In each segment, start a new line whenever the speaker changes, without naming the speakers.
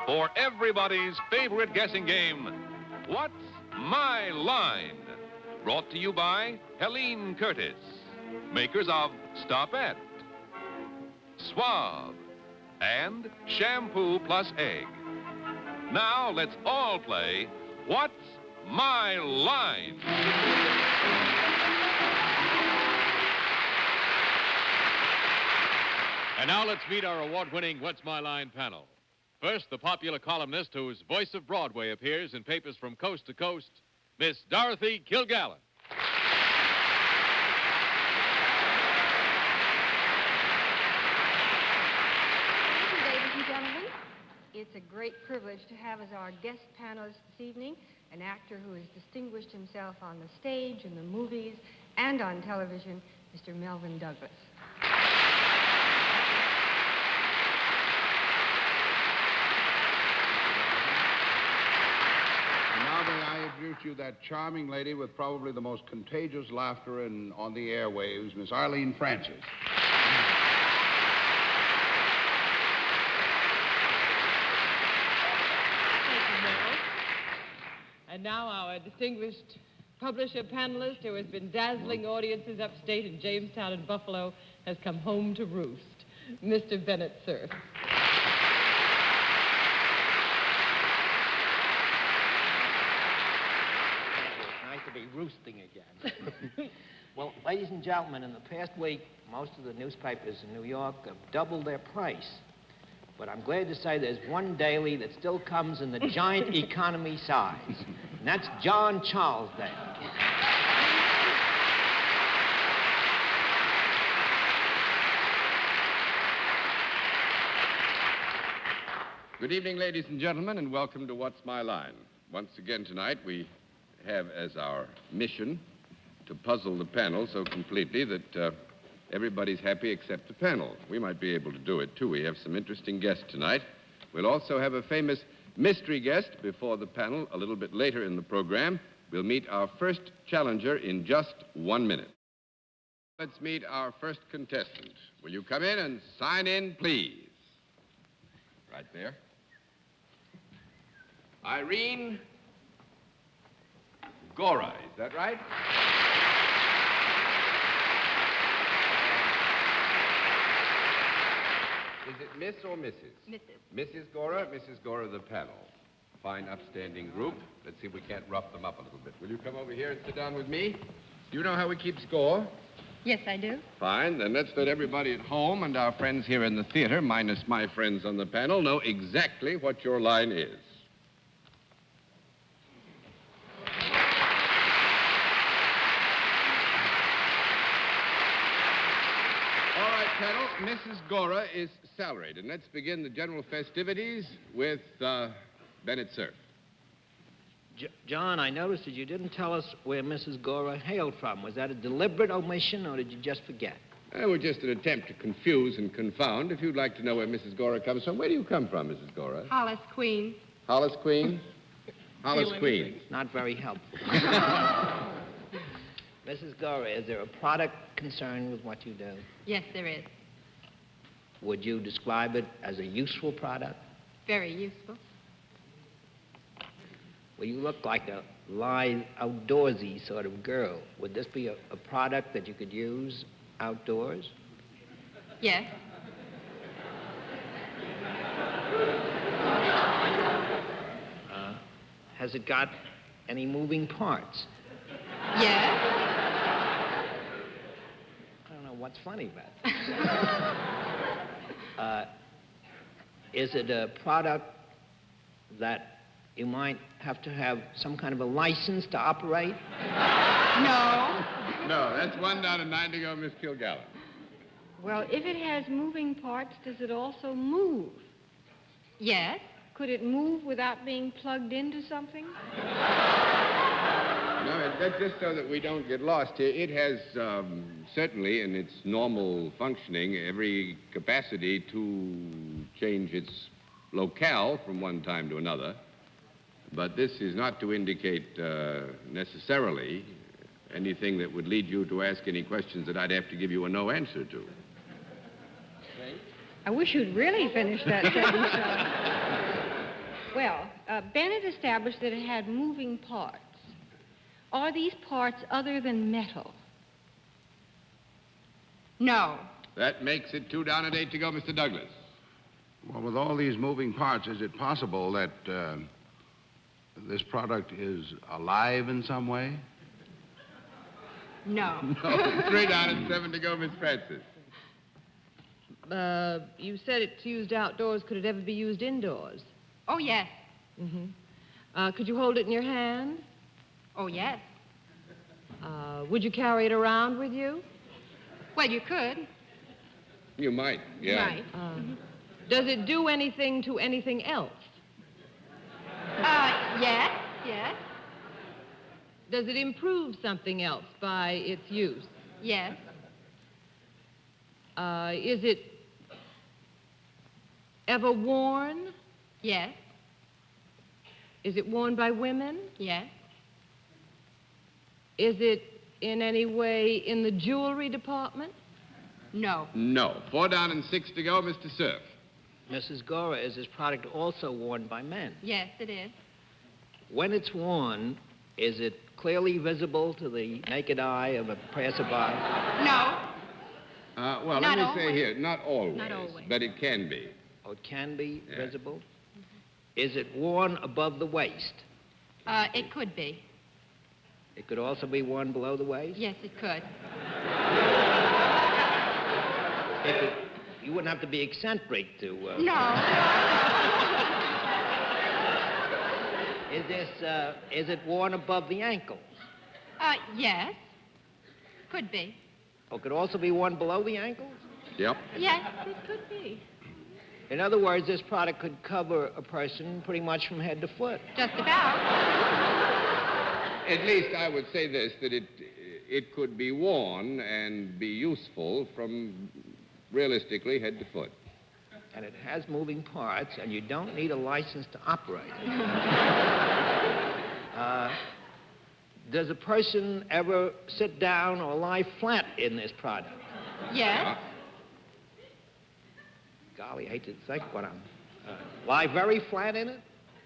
for everybody's favorite guessing game, What's My Line? Brought to you by Helene Curtis, makers of Stopette, Suave, and Shampoo Plus Egg. Now let's all play What's My Line?
And now let's meet our award-winning What's My Line panel. First, the popular columnist whose Voice of Broadway appears in papers from coast to coast, Miss Dorothy Kilgallen.
Ladies and gentlemen, it's a great privilege to have as our guest panelist this evening an actor who has distinguished himself on the stage, in the movies, and on television, Mr. Melvyn Douglas.
Now may I introduce you that charming lady with probably the most contagious laughter on the airwaves, Miss Arlene Francis.
Thank you, Harold. And now our distinguished publisher panelist who has been dazzling audiences upstate in Jamestown and Buffalo has come home to roost, Mr. Bennett Cerf.
To be roosting again. Well, ladies and gentlemen, in the past week, most of the newspapers in New York have doubled their price. But I'm glad to say there's one daily that still comes in the giant economy size, and that's John Charles Day.
Good evening, ladies and gentlemen, and welcome to What's My Line. Once again tonight, we have as our mission to puzzle the panel so completely that everybody's happy except the panel. We might be able to do it, too. We have some interesting guests tonight. We'll also have a famous mystery guest before the panel a little bit later in the program. We'll meet our first challenger in just 1 minute. Let's meet our first contestant. Will you come in and sign in, please? Right there. Irene Gora, is that right? Is it Miss or Mrs.?
Mrs.
Mrs. Gora, Mrs. Gora, the panel. Fine, upstanding group. Let's see if we can't rough them up a little bit. Will you come over here and sit down with me? Do you know how we keep score?
Yes, I do.
Fine, then let's let everybody at home and our friends here in the theater, minus my friends on the panel, know exactly what your line is. Panel, Mrs. Gora is salaried, and let's begin the general festivities with Bennett Cerf.
John, I noticed that you didn't tell us where Mrs. Gora hailed from. Was that a deliberate omission, or did you just forget?
It was just an attempt to confuse and confound. If you'd like to know where Mrs. Gora comes from, where do you come from, Mrs. Gora?
Hollis, Queens.
Hollis, Queens? Hollis, Queens.
Not very helpful. Mrs. Gora, is there a product concerned with what you do?
Yes, there is.
Would you describe it as a useful product?
Very useful.
Well, you look like a live, outdoorsy sort of girl. Would this be a product that you could use outdoors?
Yes.
Has it got any moving parts?
Yes.
I don't know what's funny about it. Is it a product that you might have to have some kind of a license to operate?
No.
No, that's one down and 9 to go, Miss Kilgallen.
Well, if it has moving parts, does it also move? Yes. Could it move without being plugged into something?
No, that's just so that we don't get lost here. It has certainly, in its normal functioning, every capacity to change its locale from one time to another. But this is not to indicate necessarily anything that would lead you to ask any questions that I'd have to give you a no answer to.
I wish you'd really finish that sentence. Well, Bennett established that it had moving parts. Are these parts other than metal? No.
That makes it 2 down and 8 to go, Mr. Douglas.
Well, with all these moving parts, is it possible that this product is alive in some way?
No.
No. 3 down and 7 to go, Miss Francis.
You said it's used outdoors. Could it ever be used indoors?
Oh, yes.
Mm-hmm. Could you hold it in your hand?
Oh, yes.
Would you carry it around with you?
Well, you could.
You might, yeah.
Right.
Does it do anything to anything else?
Yes, yes,
Does it improve something else by its use?
yes.
Is it ever worn?
Yes,
Is it worn by women?
yes.
Is it in any way in the jewelry department?
No.
No. 4 down and 6 to go, Mr. Cerf.
Mrs. Gora, is this product also worn by men?
Yes, it is.
When it's worn, is it clearly visible to the naked eye of a passerby?
No.
Well,
Not
let me say
always.
here, not always.
Not always.
But it can be.
Oh, it can be
Yeah.
visible? Is it worn above the waist?
It could be.
It could also be worn below the waist?
Yes, it could.
You wouldn't have to be eccentric to...
No.
Is it worn above the ankles?
Yes. Could be.
Oh, it could also be worn below the ankles?
Yep.
Yes, it could be.
In other words, this product could cover a person pretty much from head to foot.
Just about.
At least I would say this, that it could be worn and be useful from realistically head to foot.
And it has moving parts, and you don't need a license to operate it. Does a person ever sit down or lie flat in this product?
Yes.
Golly, I hate to think what I'm... lie very flat in it?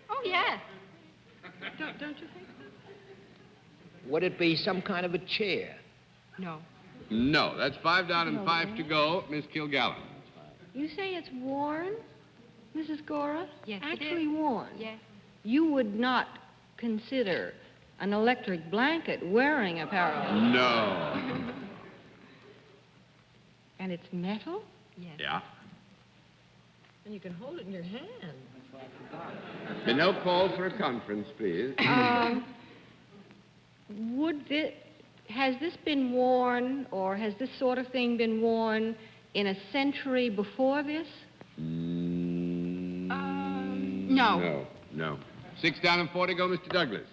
Oh, yes. Don't you think?
Would it be some kind of a chair?
No.
No, that's 5 down and 5 to go, Miss Kilgallen.
You say it's worn, Mrs. Gora? Yes,
Actually worn.
Yes.
You would not consider an electric blanket wearing apparel.
No.
And it's metal?
Yes.
Yeah?
And you can hold it in your hand.
But no call for a conference, please.
Has this been worn, or has this sort of thing been worn in a century before this?
No.
No. 6 down and 4 to go, Mr. Douglas.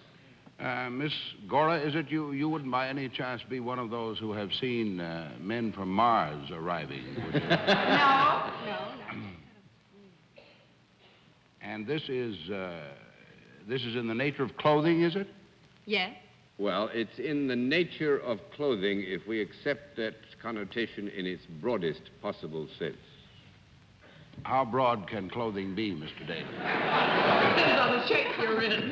Miss Gora, is it you wouldn't by any chance be one of those who have seen men from Mars arriving, would you?
No.
And this is in the nature of clothing, is it?
Yes.
Well, it's in the nature of clothing if we accept that connotation in its broadest possible sense.
How broad can clothing be, Mr. Daly?
Depends on the shape you're in.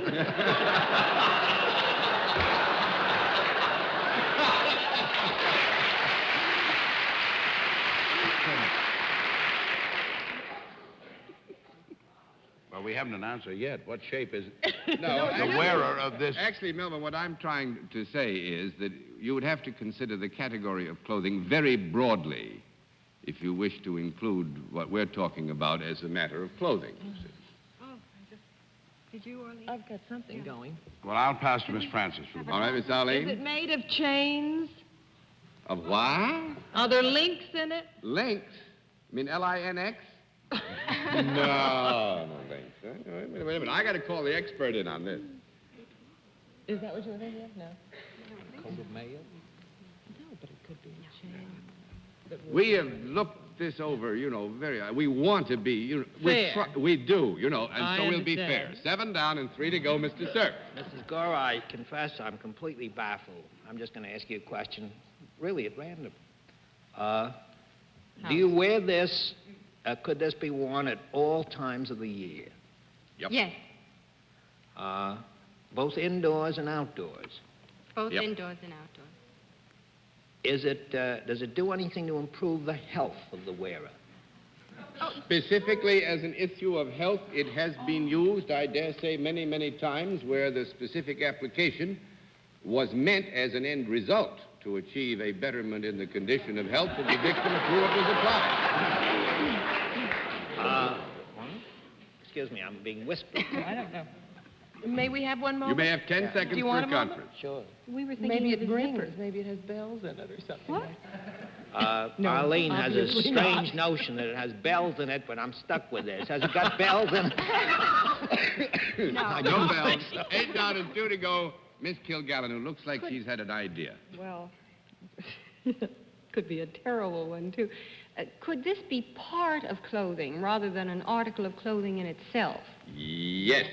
Well, we haven't an answer yet. What shape is it?
No,
The wearer of this...
Actually, Melvin, what I'm trying to say is that you would have to consider the category of clothing very broadly if you wish to include what we're talking about as a matter of clothing.
Did you, Orly?
I've got something going.
Well, I'll pass to Miss Francis for a
All right, Miss
Is
Arlene?
it made of chains?
Of what?
Are there links in it?
Links? You mean L-I-N-X? No links. Huh? Wait a minute. I got to call the expert in on this.
Is that what you were thinking of? No.
Coat of mail?
No, but it could be a chain.
We have looked this over, very... We want to be,
Fair.
we do, and
I
so we'll be fair.
understand.
7 down and 3 to go, Mr. Sir.
Mrs. Gore, I confess I'm completely baffled. I'm just going to ask you a question, really at random. Do you wear this, could this be worn at all times of the year?
Yep.
Yes.
both indoors and outdoors.
Both
Yep.
indoors and outdoors.
Does it do anything to improve the health of the wearer?
Specifically as an issue of health, it has been used, I dare say, many, many times where the specific application was meant as an end result to achieve a betterment in the condition of health of the victim to whom it was applied.
Excuse me, I'm being whispered.
I don't know. May we have one
You
moment?
may have 10 seconds
Do you
for
want
a
a moment?
conference.
Sure.
We were thinking
Maybe
of
it
the
rings.
zipper.
Maybe it has bells in it or something.
What?
Like that. No,
Arlene has a
obviously
strange
not.
notion that it has bells in it, but I'm stuck with this. Has it got bells in it?
No.
No bells. 8 down and 2 to go. Miss Kilgallen, who looks like she's had an idea.
Well, could be a terrible one, too. Could this be part of clothing rather than an article of clothing in itself?
Yes.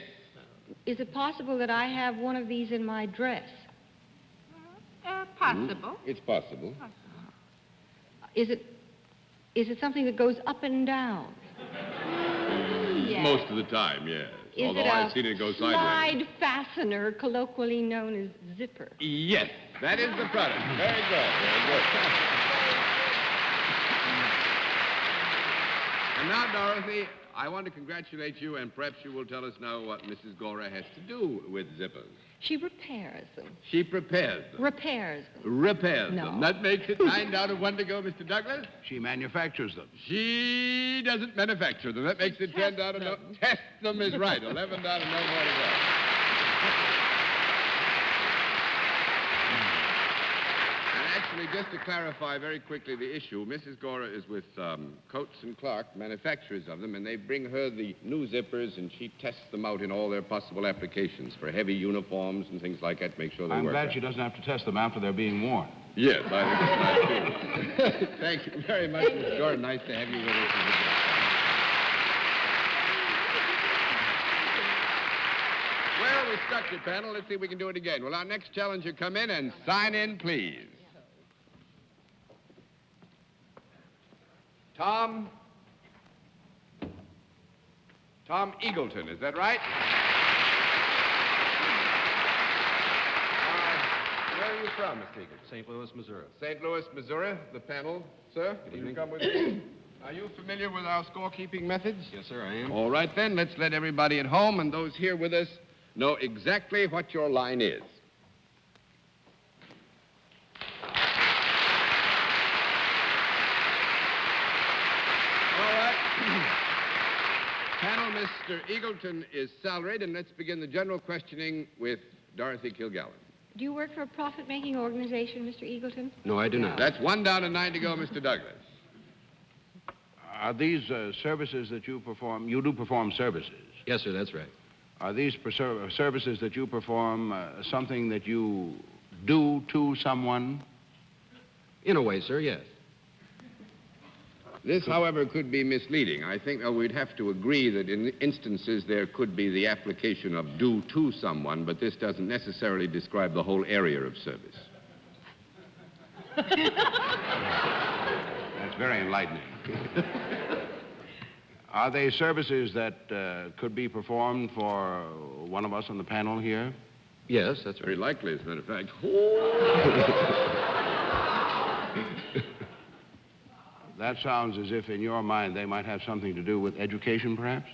Is it possible that I have one of these in my dress?
Possible.
It's possible.
Is it something that goes up and down? Yes.
Most of the time, yes.
Is
Although
it
I've seen it go sideways.
slide fastener, colloquially known as zipper?
Yes, that is the product. Very good, very good. And now, Dorothy, I want to congratulate you, and perhaps you will tell us now what Mrs. Gora has to do with zippers.
She repairs them.
She prepares them.
Repairs them.
Repairs
No.
them. That makes it 9 out of 1 to go, Mr. Douglas.
She manufactures them.
She doesn't manufacture them. That makes it 10 out of no. Test them is right. 11 down and no more to go. And actually, just to clarify very quickly the issue, Mrs. Gora is with Coates and Clark, manufacturers of them, and they bring her the new zippers, and she tests them out in all their possible applications for heavy uniforms and things like that, make sure they
I'm
work.
glad
right.
she doesn't have to test them after they're being worn.
Yes, I think it's nice, too. Thank you very much, Miss Gordon. Nice to have you with us. Well, we struck your panel. Let's see if we can do it again. Will our next challenger come in and sign in, please? Tom Eagleton, is that right? Where are you from, Mr. Eagleton?
St. Louis, Missouri.
St. Louis, Missouri. The panel, sir.
Good
Will you
evening.
come with me? Are you familiar with our scorekeeping methods?
Yes, sir, I am.
All right, then. Let's let everybody at home and those here with us know exactly what your line is. All right. Panel, Mr. Eagleton is salaried, and let's begin the general questioning with Dorothy Kilgallen.
Do you work for a profit-making organization, Mr. Eagleton?
No, I do not.
That's 1 down and 9 to go, Mr. Douglas.
Are these services that you perform? You do perform services.
Yes, sir, that's right.
Are these services that you perform something that you do to someone?
In a way, sir, yes.
This, however, could be misleading. I think we'd have to agree that in instances there could be the application of do to someone, but this doesn't necessarily describe the whole area of service.
That's very enlightening. Are they services that could be performed for one of us on the panel here?
Yes, that's
Very
right.
likely, as a matter of fact.
That sounds as if in your mind they might have something to do with education, perhaps?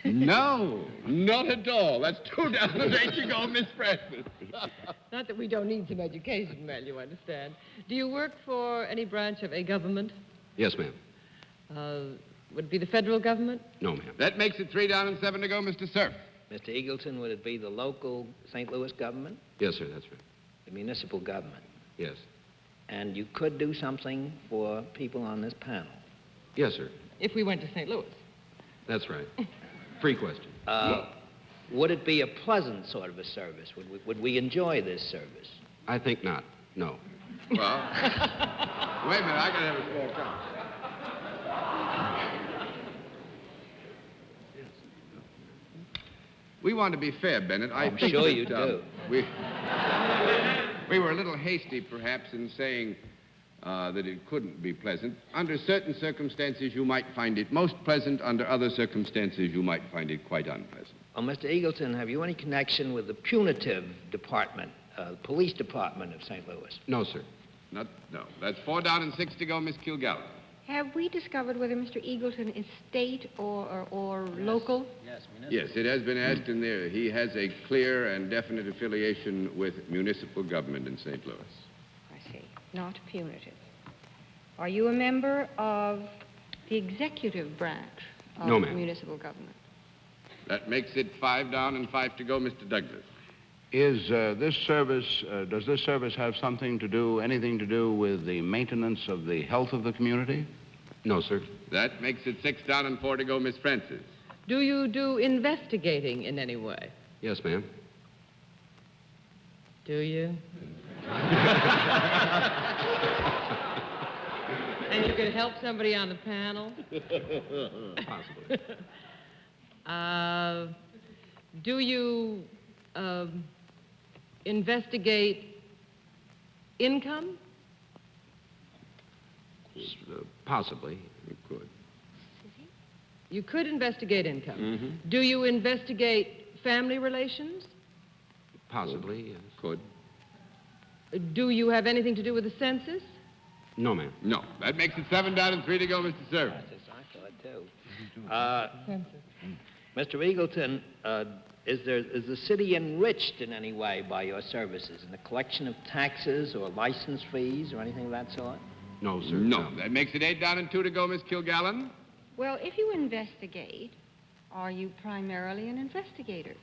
No, not at all. That's 2 down and 8 to go, Miss Francis.
Not that we don't need some education, Mel, you understand. Do you work for any branch of a government?
Yes, ma'am.
Would it be the federal government?
No, ma'am.
That makes it 3 down and 7 to go, Mr. Cerf.
Mr. Eagleton, would it be the local St. Louis government?
Yes, sir, that's right.
The municipal government?
Yes.
And you could do something for people on this panel?
Yes, sir.
If we went to St. Louis.
That's right. Free question.
Would it be a pleasant sort of a service? Would we enjoy this service?
I think not. No.
Well, wait a minute. I got to have a small count. We want to be fair, Bennett.
I'm sure
that,
you do.
We were a little hasty, perhaps, in saying that it couldn't be pleasant. Under certain circumstances, you might find it most pleasant. Under other circumstances, you might find it quite unpleasant.
Mr. Eagleton, have you any connection with the punitive department, police department of St. Louis?
No, sir.
No. That's 4 down and 6 to go, Miss Kilgallen.
Have we discovered whether Mr. Eagleton is state or local?
Yes,
Yes, it has been asked in there. He has a clear and definite affiliation with municipal government in St. Louis.
I see. Not punitive. Are you a member of the executive branch of
No, ma'am.
municipal government?
That makes it 5 down and 5 to go, Mr. Douglas.
Is this service, does this service have anything to do with the maintenance of the health of the community?
No, sir.
That makes it 6 down and 4 to go, Miss Francis.
Do you do investigating in any way?
Yes, ma'am.
Do you? And you could help somebody on the panel?
Possibly.
Do you investigate income?
Possibly.
You could.
You could investigate income.
Mm-hmm.
Do you investigate family relations?
Possibly, yes.
Could.
Do you have anything to do with the census?
No, ma'am.
No. That makes it 7 down and 3 to go, Mr. Service.
I thought, too. Mr. Eagleton, is the city enriched in any way by your services in the collection of taxes or license fees or anything of that sort?
No, sir.
No. That makes it 8 down and 2 to go, Miss Kilgallen.
Well, if you investigate, are you primarily an investigator?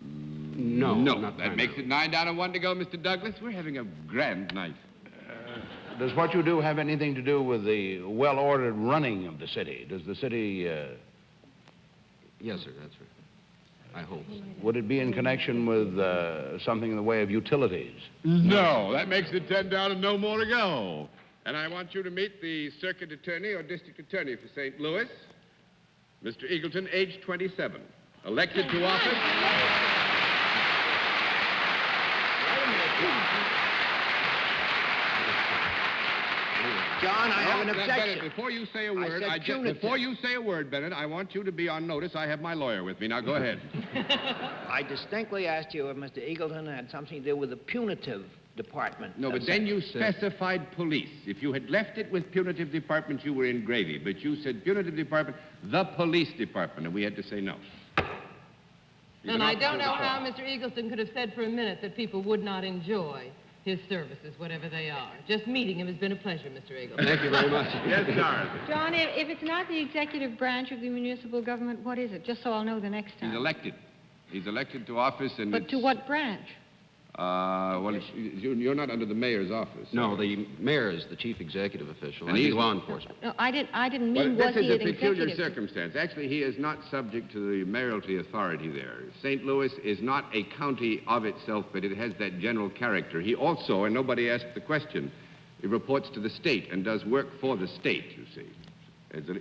No.
No.
Not
That makes it 9 down and 1 to go, Mr. Douglas. We're having a grand night.
Does what you do have anything to do with the well-ordered running of the city? Does the city,
Yes, sir, that's right. I hope so.
would it be in connection with something in the way of utilities?
No. That makes it 10 down and no more to go. And I want you to meet the circuit attorney or district attorney for St. Louis, Mr. Eagleton, age 27, elected to office.
John, I have an
Bennett,
objection.
before you say a word,
said punitive.
before you say a word, Bennett, I want you to be on notice. I have my lawyer with me. Now go ahead.
I distinctly asked you if Mr. Eagleton had something to do with the punitive department.
No,
of
but then
St.
you specified police. If you had left it with punitive department, you were in gravy. But you said punitive department, the police department, and we had to say no.
And I don't know how Mr. Eagleton could have said for a minute that people would not enjoy his services, whatever they are. Just meeting him has been a pleasure, Mr. Eagleton.
Thank you very much.
Yes, Dorothy.
John, if it's not the executive branch of the municipal government, what is it? Just so I'll know the next time.
He's elected. He's elected to office, and
But to what branch?
you're not under the mayor's office.
No, the mayor is the chief executive official.
And
I
he's-
do law enforcement.
No, I didn't
Well,
mean
this
was
is
he
a
an
peculiar
executive?
circumstance. Actually, he is not subject to the mayoralty authority there. St. Louis is not a county of itself, but it has that general character. He also, and nobody asked the question, he reports to the state and does work for the state, you see,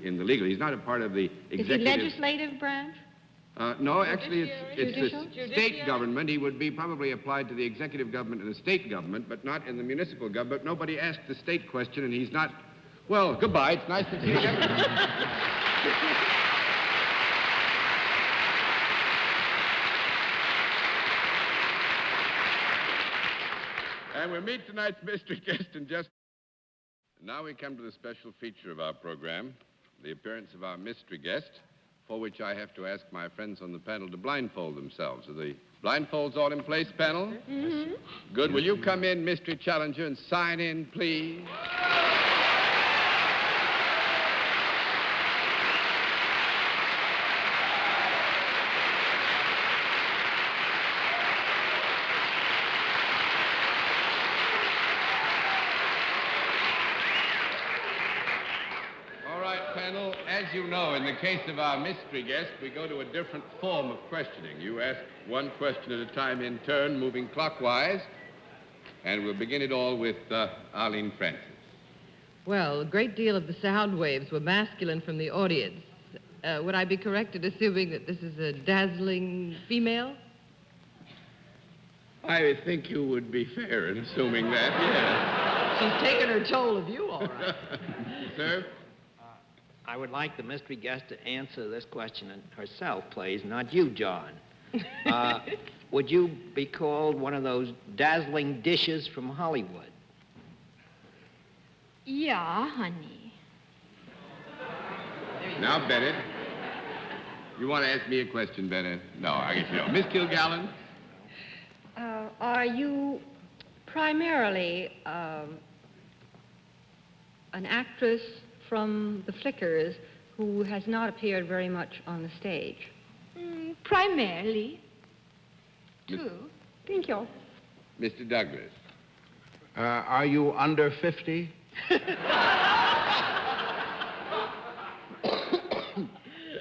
in the legal. He's not a part of the
Is
executive.
he legislative branch?
No, actually, it's
Judicial?
the state government. He would be probably applied to the executive government and the state government, but not in the municipal government. Nobody asked the state question, and he's not. Well, goodbye. It's nice to see you again. And we'll meet tonight's mystery guest in just. Now we come to the special feature of our program, the appearance of our mystery guest, for which I have to ask my friends on the panel to blindfold themselves. Are the blindfolds all in place, panel? Mm-hmm. Good. Will you come in, mystery challenger, and sign in, please? All right, panel. As you know, in the case of our mystery guest, we go to a different form of questioning. You ask one question at a time in turn, moving clockwise, and we'll begin it all with Arlene Francis.
Well, a great deal of the sound waves were masculine from the audience. Would I be correct in assuming that this is a dazzling female?
I think you would be fair in assuming that, yes.
She's taken her toll of you, all right.
Sir?
I would like the mystery guest to answer this question herself, please, not you, John. Would you be called one of those dazzling dishes from Hollywood?
Yeah, honey.
Now, Bennett, you want to ask me a question, Bennett? No, I guess you don't. Miss Kilgallen?
Are you primarily an actress from the Flickers who has not appeared very much on the stage?
Primarily.
Miss-
True.
Thank you.
Mr. Douglas?
Are you under 50?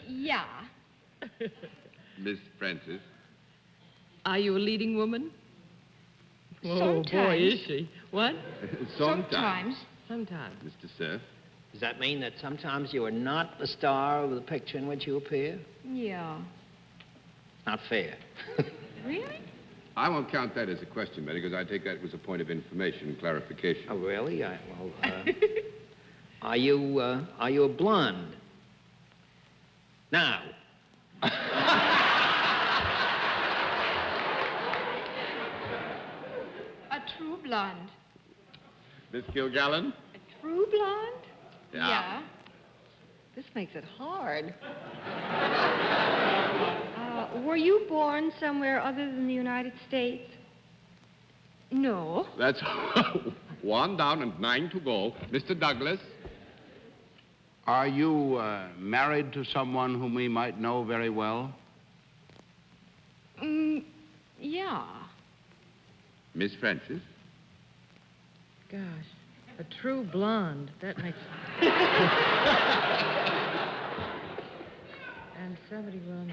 Yeah.
Miss Francis?
Are you a leading woman? Oh, boy,
Sometimes.
is she. What?
Sometimes.
Sometimes.
Mr. Cerf?
Does that mean that sometimes you are not the star of the picture in which you appear?
Yeah.
Not fair.
Really?
I won't count that as a question, Betty, because I take that as a point of information and clarification.
Oh, really? Are you a blonde? Now.
A true blonde.
Miss Kilgallen?
A true blonde?
Yeah.
This makes it hard. Were you born somewhere other than the United States? No.
That's one down and 9 to go. Mr. Douglas?
Are you married to someone whom we might know very well?
Yeah.
Miss Francis? Gosh, a true blonde. That makes... And somebody, well,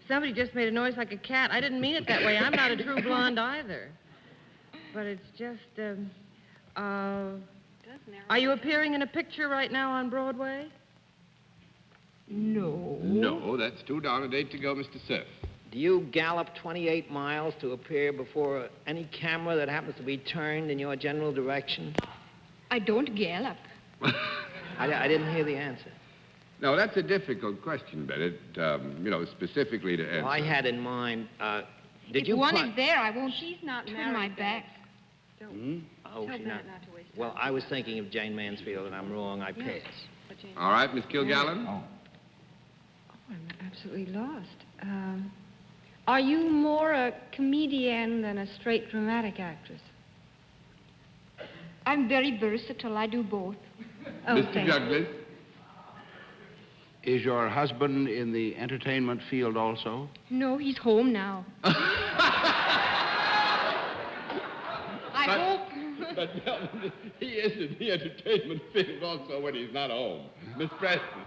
somebody just made a noise like a cat. I didn't mean it that way. I'm not a true blonde either. But it's just, are you appearing in a picture right now on Broadway?
No.
No, that's 2 down and 8 to go, Mr. Cerf.
Do you gallop 28 miles to appear before any camera that happens to be turned in your general direction?
I don't gallop.
I didn't hear the answer.
No, that's a difficult question, Bennett, specifically to answer.
Well, I had in mind, did you...
One is there. I won't
She's not
turn
married.
my back.
Oh,
Tell
she's not...
Bennett not to waste time.
Well, I was thinking of Jane Mansfield, and I'm wrong. I pass.
All right, Miss Kilgallen?
Oh.
I'm absolutely lost. Are you more a comedian than a straight dramatic actress?
I'm very versatile. I do both.
Oh,
Mr.
thank you.
Douglas?
Is your husband in the entertainment field also?
No, he's home now. I hope.
But he is in the entertainment field also when he's not home. Miss Preston?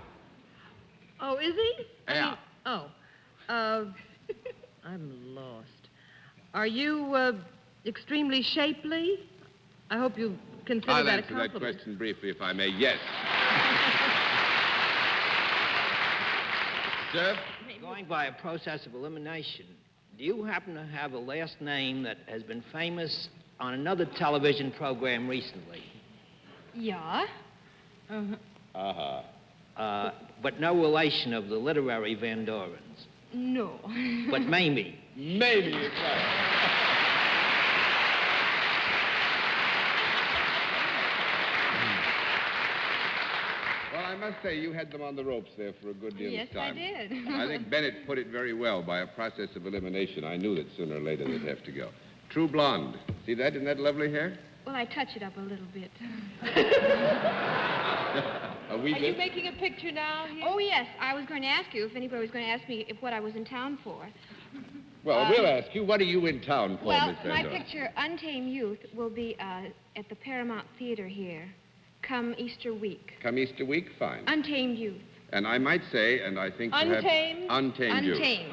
Oh, is he?
Yeah.
I'm lost. Are you, extremely shapely? I hope you consider
I'll
that a
answer that
compliment.
question briefly, if I may. Yes. Sir?
Going by a process of elimination, do you happen to have a last name that has been famous on another television program recently?
Yeah.
But no relation of the literary Van Dorens.
No.
But Mamie.
Maybe it's right. Well, I must say, you had them on the ropes there for a good deal
Yes,
of time.
I did.
I think Bennett put it very well. By a process of elimination, I knew that sooner or later they'd have to go. True blonde. See that? Isn't that lovely hair?
Well, I touch it up a little bit.
A wee
Are
bit.
you making a picture now? Here?
Oh, yes. I was going to ask you if anybody was going to ask me what I was in town for.
Well, we'll ask you, what are you in town for,
Well,
Miss Van
my
Doren?
picture, Untamed Youth, will be at the Paramount Theater here come Easter week.
Come Easter week? Fine.
Untamed Youth.
And I might say, and I think perhaps...
Untamed?
Untamed youth.
Untamed.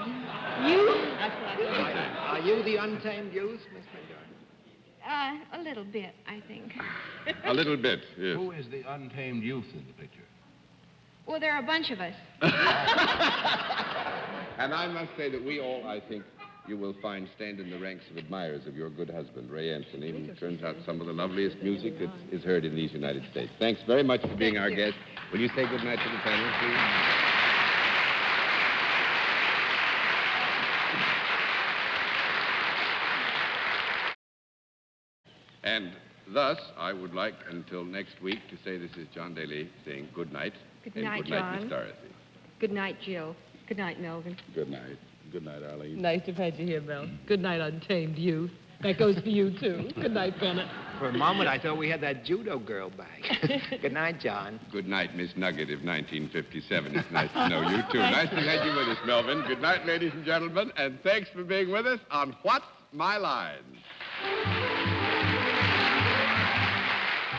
You? That's what I thought.
Are you the untamed youth, Miss Van Dorn?
A little bit, I think.
A little bit, yes.
Who is the untamed youth in the picture?
Well, there are a bunch of us.
And I must say that we all, I think, you will find stand in the ranks of admirers of your good husband, Ray Anthony, who turns out some of the loveliest music that is heard in these United States. Thanks very much for being our guest. Will you say good night to the panel, please? And thus, I would like, until next week, to say this is John Daly saying good night.
Good
And
night,
good night,
John.
Miss Dorothy.
Good night, Jill. Good night, Melvin.
Good night. Good night, Arlene.
Nice to have had you here, Mel. Good night, Untamed Youth. That goes for you, too. Good night, Bennett.
For a moment, I thought we had that judo girl back. Good night, John.
Good night, Miss Nugget of 1957. It's nice to know you, too. Nice to have you with us, Melvin. Good night, ladies and gentlemen, and thanks for being with us on What's My Line?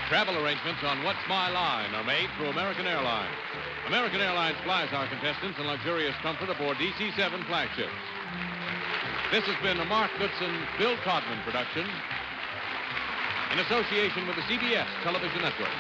Travel arrangements on What's My Line are made through American Airlines. American Airlines flies our contestants in luxurious comfort aboard DC-7 flagships. This has been a Mark Goodson, Bill Codman production in association with the CBS Television Network.